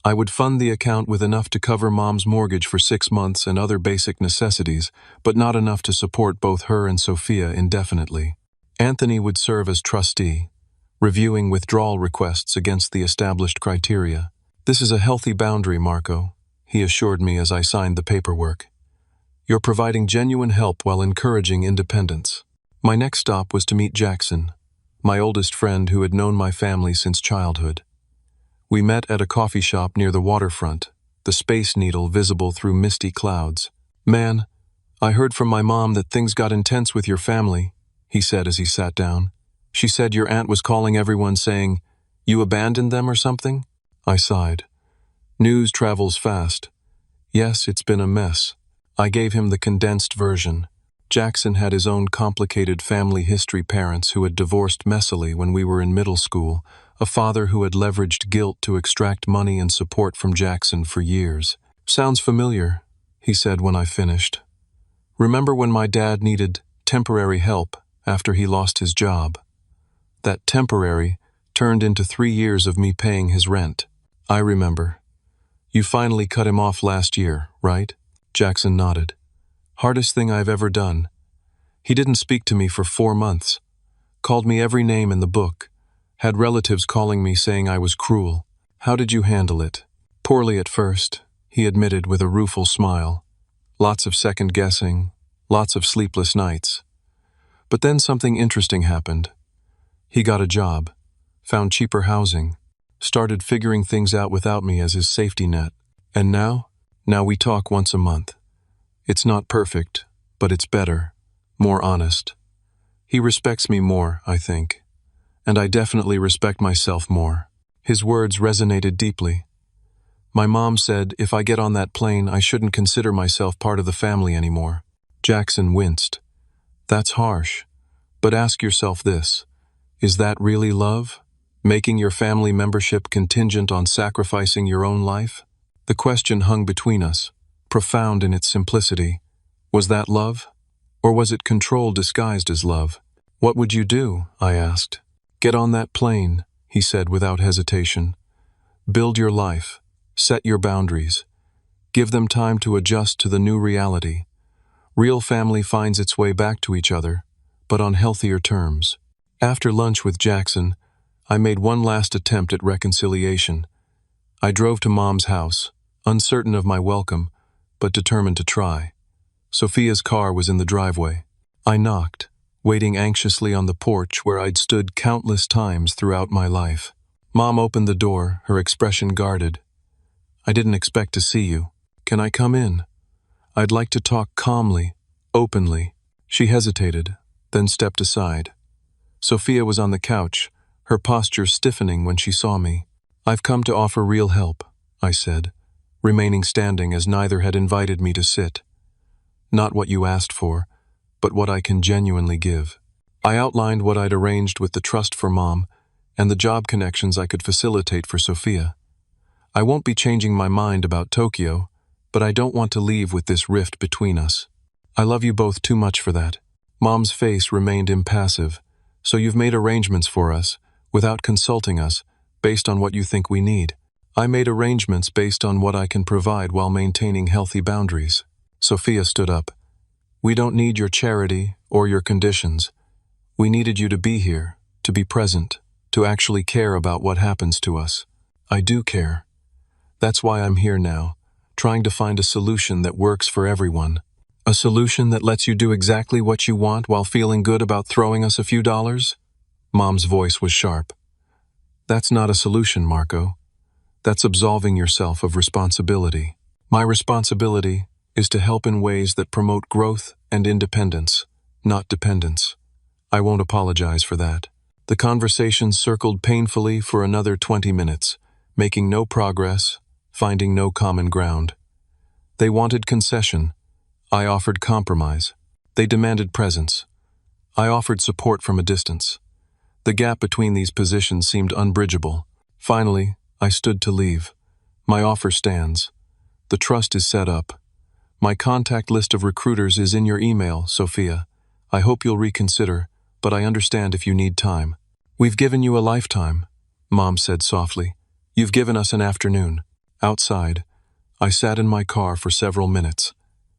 I would fund the account with enough to cover Mom's mortgage for 6 months and other basic necessities, but not enough to support both her and Sophia indefinitely. Anthony would serve as trustee, reviewing withdrawal requests against the established criteria. This is a healthy boundary, Marco, he assured me as I signed the paperwork. You're providing genuine help while encouraging independence. My next stop was to meet Jackson, my oldest friend who had known my family since childhood. We met at a coffee shop near the waterfront, the Space Needle visible through misty clouds. Man, I heard from my mom that things got intense with your family, he said as he sat down. She said your aunt was calling everyone saying, you abandoned them or something? I sighed. News travels fast. Yes, it's been a mess. I gave him the condensed version. Jackson had his own complicated family history, parents who had divorced messily when we were in middle school, a father who had leveraged guilt to extract money and support from Jackson for years. Sounds familiar, he said when I finished. Remember when my dad needed temporary help after he lost his job? That temporary turned into 3 years of me paying his rent. I remember. You finally cut him off last year, right? Jackson nodded. Hardest thing I've ever done. He didn't speak to me for 4 months. Called me every name in the book. Had relatives calling me saying I was cruel. How did you handle it? Poorly at first, he admitted with a rueful smile. Lots of second guessing, lots of sleepless nights. But then something interesting happened. He got a job, found cheaper housing, started figuring things out without me as his safety net. And now we talk once a month. It's not perfect, but it's better, more honest. He respects me more, I think. And I definitely respect myself more. His words resonated deeply. My mom said if I get on that plane, I shouldn't consider myself part of the family anymore. Jackson winced. That's harsh. But ask yourself this. Is that really love? Making your family membership contingent on sacrificing your own life? The question hung between us, profound in its simplicity. Was that love? Or was it control disguised as love? What would you do? I asked. Get on that plane, he said without hesitation. Build your life. Set your boundaries. Give them time to adjust to the new reality. Real family finds its way back to each other, but on healthier terms. After lunch with Jackson, I made one last attempt at reconciliation. I drove to Mom's house, uncertain of my welcome, but determined to try. Sophia's car was in the driveway. I knocked, waiting anxiously on the porch where I'd stood countless times throughout my life. Mom opened the door, her expression guarded. I didn't expect to see you. Can I come in? I'd like to talk calmly, openly. She hesitated, then stepped aside. Sophia was on the couch, her posture stiffening when she saw me. I've come to offer real help, I said, remaining standing as neither had invited me to sit. Not what you asked for, but what I can genuinely give. I outlined what I'd arranged with the Trust for Mom and the job connections I could facilitate for Sophia. I won't be changing my mind about Tokyo, but I don't want to leave with this rift between us. I love you both too much for that. Mom's face remained impassive. So you've made arrangements for us, without consulting us, based on what you think we need. I made arrangements based on what I can provide while maintaining healthy boundaries. Sophia stood up. We don't need your charity or your conditions. We needed you to be here, to be present, to actually care about what happens to us. I do care. That's why I'm here now, trying to find a solution that works for everyone. A solution that lets you do exactly what you want while feeling good about throwing us a few dollars? Mom's voice was sharp. That's not a solution, Marco. That's absolving yourself of responsibility. My responsibility is to help in ways that promote growth and independence, not dependence. I won't apologize for that. The conversation circled painfully for another 20 minutes, making no progress, finding no common ground. They wanted concession. I offered compromise. They demanded presence. I offered support from a distance. The gap between these positions seemed unbridgeable. Finally, I stood to leave. My offer stands. The trust is set up. My contact list of recruiters is in your email, Sophia. I hope you'll reconsider, but I understand if you need time. We've given you a lifetime, Mom said softly. You've given us an afternoon. Outside, I sat in my car for several minutes,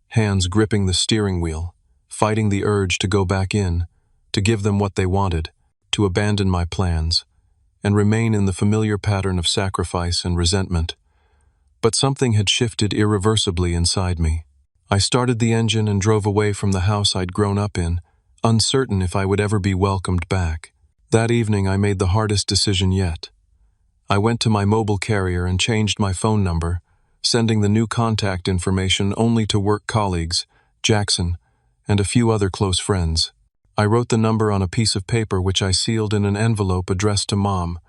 hands gripping the steering wheel, fighting the urge to go back in, to give them what they wanted, to abandon my plans, and remain in the familiar pattern of sacrifice and resentment. But something had shifted irreversibly inside me. I started the engine and drove away from the house I'd grown up in, uncertain if I would ever be welcomed back. That evening I made the hardest decision yet. I went to my mobile carrier and changed my phone number, sending the new contact information only to work colleagues, Jackson, and a few other close friends. I wrote the number on a piece of paper which I sealed in an envelope addressed to Mom,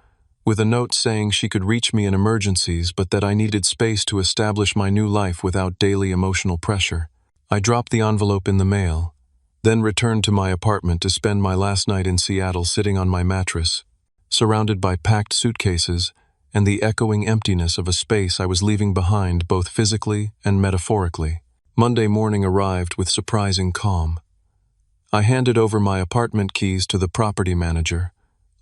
with a note saying she could reach me in emergencies but that I needed space to establish my new life without daily emotional pressure. I dropped the envelope in the mail, then returned to my apartment to spend my last night in Seattle sitting on my mattress, surrounded by packed suitcases and the echoing emptiness of a space I was leaving behind both physically and metaphorically. Monday morning arrived with surprising calm. I handed over my apartment keys to the property manager,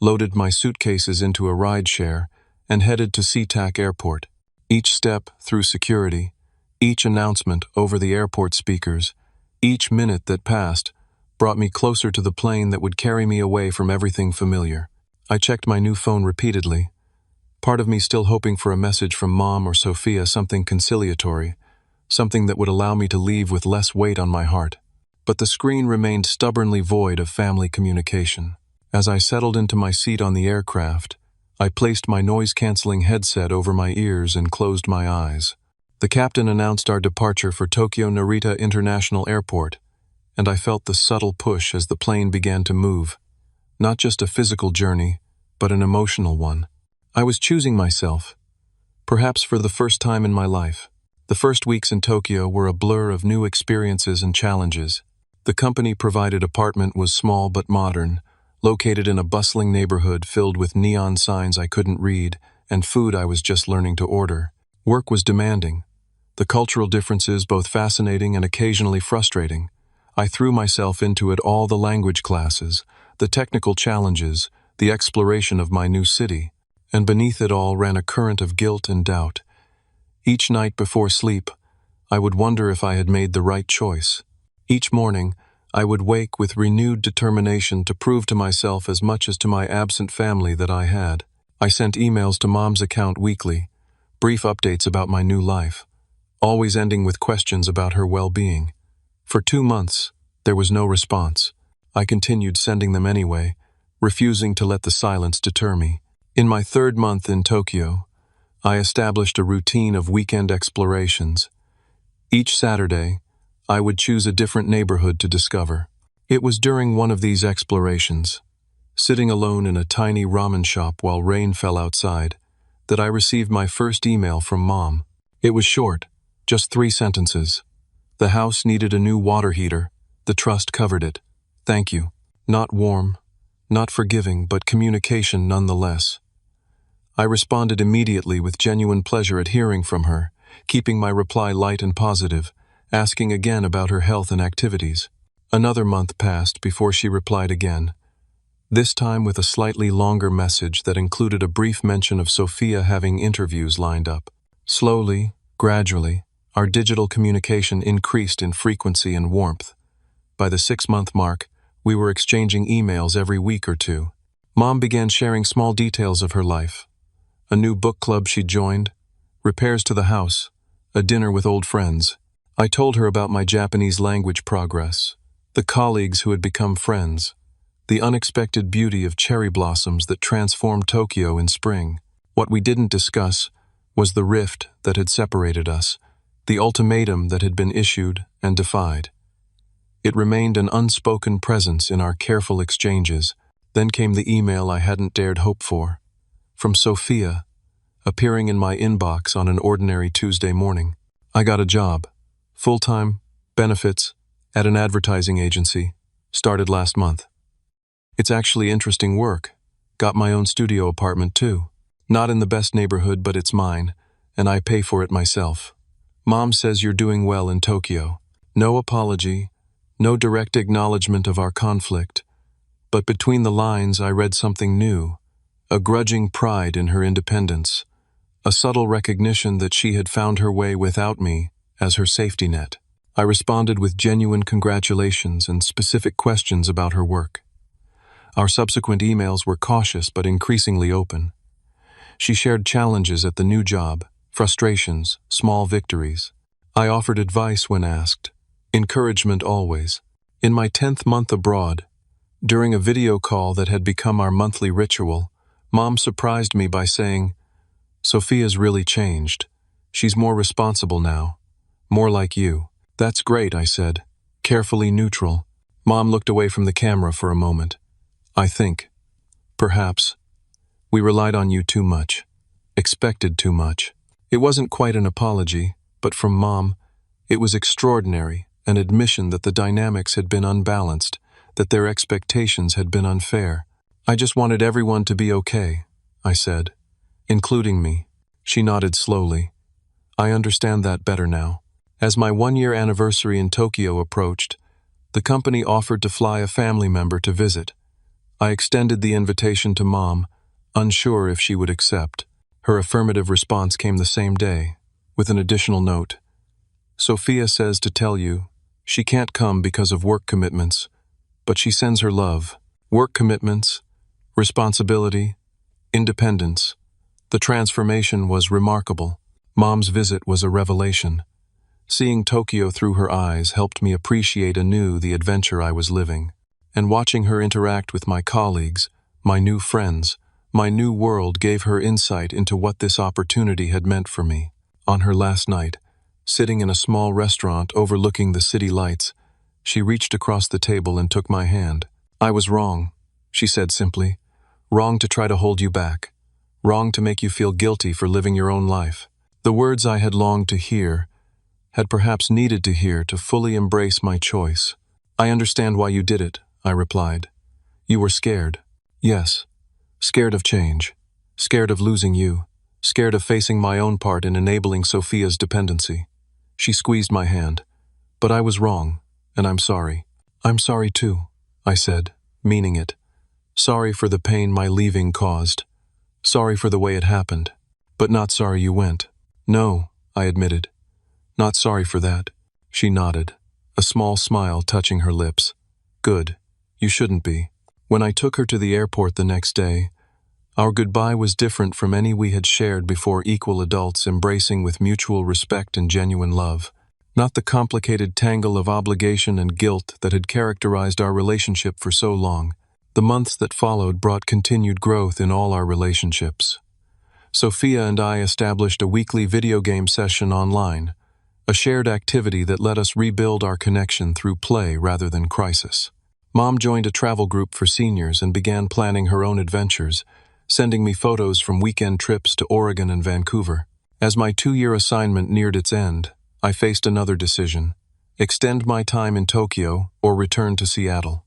loaded my suitcases into a rideshare, and headed to SeaTac Airport. Each step through security, each announcement over the airport speakers, each minute that passed brought me closer to the plane that would carry me away from everything familiar. I checked my new phone repeatedly, part of me still hoping for a message from Mom or Sophia, something conciliatory, something that would allow me to leave with less weight on my heart. But the screen remained stubbornly void of family communication. As I settled into my seat on the aircraft, I placed my noise-canceling headset over my ears and closed my eyes. The captain announced our departure for Tokyo Narita International Airport, and I felt the subtle push as the plane began to move. Not just a physical journey, but an emotional one. I was choosing myself, perhaps for the first time in my life. The first weeks in Tokyo were a blur of new experiences and challenges. The company-provided apartment was small but modern, located in a bustling neighborhood filled with neon signs I couldn't read and food I was just learning to order. Work was demanding, the cultural differences both fascinating and occasionally frustrating. I threw myself into it all: the language classes, the technical challenges, the exploration of my new city. And beneath it all ran a current of guilt and doubt. Each night before sleep, I would wonder if I had made the right choice. Each morning, I would wake with renewed determination to prove to myself as much as to my absent family that I had. I sent emails to Mom's account weekly, brief updates about my new life, always ending with questions about her well-being. For 2 months, there was no response. I continued sending them anyway, refusing to let the silence deter me. In my 3rd month in Tokyo, I established a routine of weekend explorations. Each Saturday, I would choose a different neighborhood to discover. It was during one of these explorations, sitting alone in a tiny ramen shop while rain fell outside, that I received my first email from Mom. It was short, just 3 sentences. The house needed a new water heater. The trust covered it. Thank you. Not warm, not forgiving, but communication nonetheless. I responded immediately with genuine pleasure at hearing from her, keeping my reply light and positive, asking again about her health and activities. Another month passed before she replied again, this time with a slightly longer message that included a brief mention of Sophia having interviews lined up. Slowly, gradually, our digital communication increased in frequency and warmth. By the 6-month mark, we were exchanging emails every week or two. Mom began sharing small details of her life. A new book club she joined, repairs to the house, a dinner with old friends. I told her about my Japanese language progress, the colleagues who had become friends, the unexpected beauty of cherry blossoms that transformed Tokyo in spring. What we didn't discuss was the rift that had separated us, the ultimatum that had been issued and defied. It remained an unspoken presence in our careful exchanges. Then came the email I hadn't dared hope for. From Sophia, appearing in my inbox on an ordinary Tuesday morning. I got a job, full-time, benefits, at an advertising agency, started last month. It's actually interesting work. Got my own studio apartment too. Not in the best neighborhood, but it's mine, and I pay for it myself. Mom says you're doing well in Tokyo. No apology, no direct acknowledgement of our conflict, but between the lines I read something new, a grudging pride in her independence, a subtle recognition that she had found her way without me as her safety net. I responded with genuine congratulations and specific questions about her work. Our subsequent emails were cautious but increasingly open. She shared challenges at the new job, frustrations, small victories. I offered advice when asked, encouragement always. In my 10th month abroad, during a video call that had become our monthly ritual, Mom surprised me by saying, Sophia's really changed. She's more responsible now. More like you. That's great, I said, carefully neutral. Mom looked away from the camera for a moment. I think, perhaps, we relied on you too much, expected too much. It wasn't quite an apology, but from Mom, it was extraordinary, an admission that the dynamics had been unbalanced, that their expectations had been unfair. I just wanted everyone to be okay, I said, including me. She nodded slowly. I understand that better now. As my 1-year anniversary in Tokyo approached, the company offered to fly a family member to visit. I extended the invitation to Mom, unsure if she would accept. Her affirmative response came the same day, with an additional note. Sophia says to tell you, she can't come because of work commitments, but she sends her love. Work commitments, responsibility, independence. The transformation was remarkable. Mom's visit was a revelation. Seeing Tokyo through her eyes helped me appreciate anew the adventure I was living. And watching her interact with my colleagues, my new friends, my new world gave her insight into what this opportunity had meant for me. On her last night, sitting in a small restaurant overlooking the city lights, she reached across the table and took my hand. I was wrong, she said simply. Wrong to try to hold you back. Wrong to make you feel guilty for living your own life. The words I had longed to hear, had perhaps needed to hear to fully embrace my choice. I understand why you did it, I replied. You were scared. Yes. Scared of change. Scared of losing you. Scared of facing my own part in enabling Sophia's dependency. She squeezed my hand. But I was wrong, and I'm sorry. I'm sorry too, I said, meaning it. Sorry for the pain my leaving caused. Sorry for the way it happened. But not sorry you went. No, I admitted. Not sorry for that. She nodded, a small smile touching her lips. Good. You shouldn't be. When I took her to the airport the next day, our goodbye was different from any we had shared before, equal adults embracing with mutual respect and genuine love. Not the complicated tangle of obligation and guilt that had characterized our relationship for so long. The months that followed brought continued growth in all our relationships. Sophia and I established a weekly video game session online, a shared activity that let us rebuild our connection through play rather than crisis. Mom joined a travel group for seniors and began planning her own adventures, sending me photos from weekend trips to Oregon and Vancouver. As my 2-year assignment neared its end, I faced another decision: extend my time in Tokyo or return to Seattle.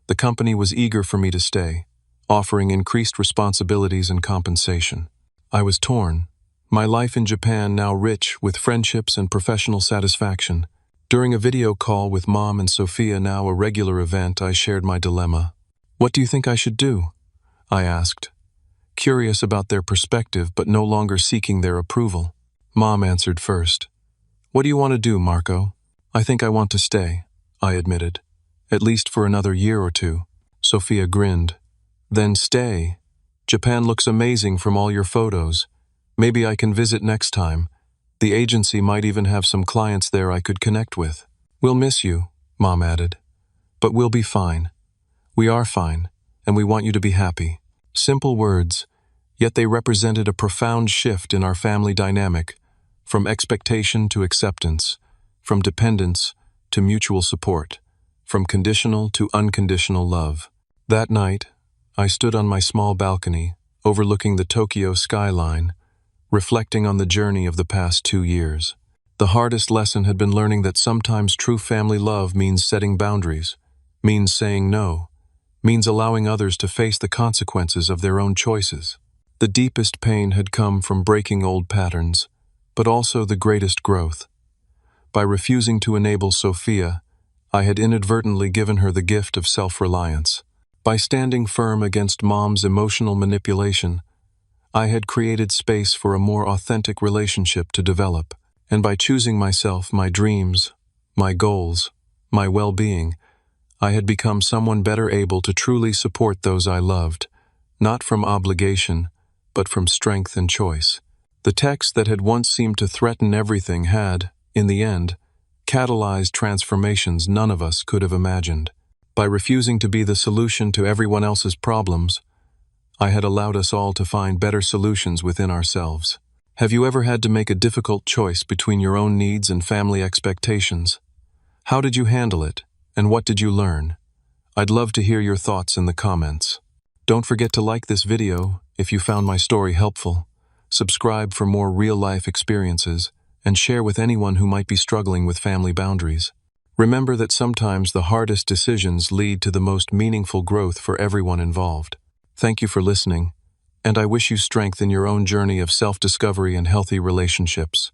The company was eager for me to stay, offering increased responsibilities and compensation. I was torn, my life in Japan now rich with friendships and professional satisfaction. During a video call with Mom and Sophia, now a regular event, I shared my dilemma. What do you think I should do? I asked, curious about their perspective but no longer seeking their approval. Mom answered first. What do you want to do, Marco? I think I want to stay, I admitted, at least for another year or two. Sophia grinned. Then stay. Japan looks amazing from all your photos. Maybe I can visit next time. The agency might even have some clients there I could connect with. We'll miss you, Mom added. But we'll be fine. We are fine, and we want you to be happy. Simple words, yet they represented a profound shift in our family dynamic, from expectation to acceptance, from dependence to mutual support, from conditional to unconditional love. That night, I stood on my small balcony, overlooking the Tokyo skyline, reflecting on the journey of the past 2 years. The hardest lesson had been learning that sometimes true family love means setting boundaries, means saying no, means allowing others to face the consequences of their own choices. The deepest pain had come from breaking old patterns, but also the greatest growth. By refusing to enable Sophia, I had inadvertently given her the gift of self-reliance. By standing firm against Mom's emotional manipulation, I had created space for a more authentic relationship to develop. And by choosing myself, my dreams, my goals, my well-being, I had become someone better able to truly support those I loved, not from obligation, but from strength and choice. The text that had once seemed to threaten everything had, in the end, catalyzed transformations none of us could have imagined. By refusing to be the solution to everyone else's problems, I had allowed us all to find better solutions within ourselves. Have you ever had to make a difficult choice between your own needs and family expectations? How did you handle it, and what did you learn? I'd love to hear your thoughts in the comments. Don't forget to like this video if you found my story helpful, subscribe for more real-life experiences, and share with anyone who might be struggling with family boundaries. Remember that sometimes the hardest decisions lead to the most meaningful growth for everyone involved. Thank you for listening, and I wish you strength in your own journey of self-discovery and healthy relationships.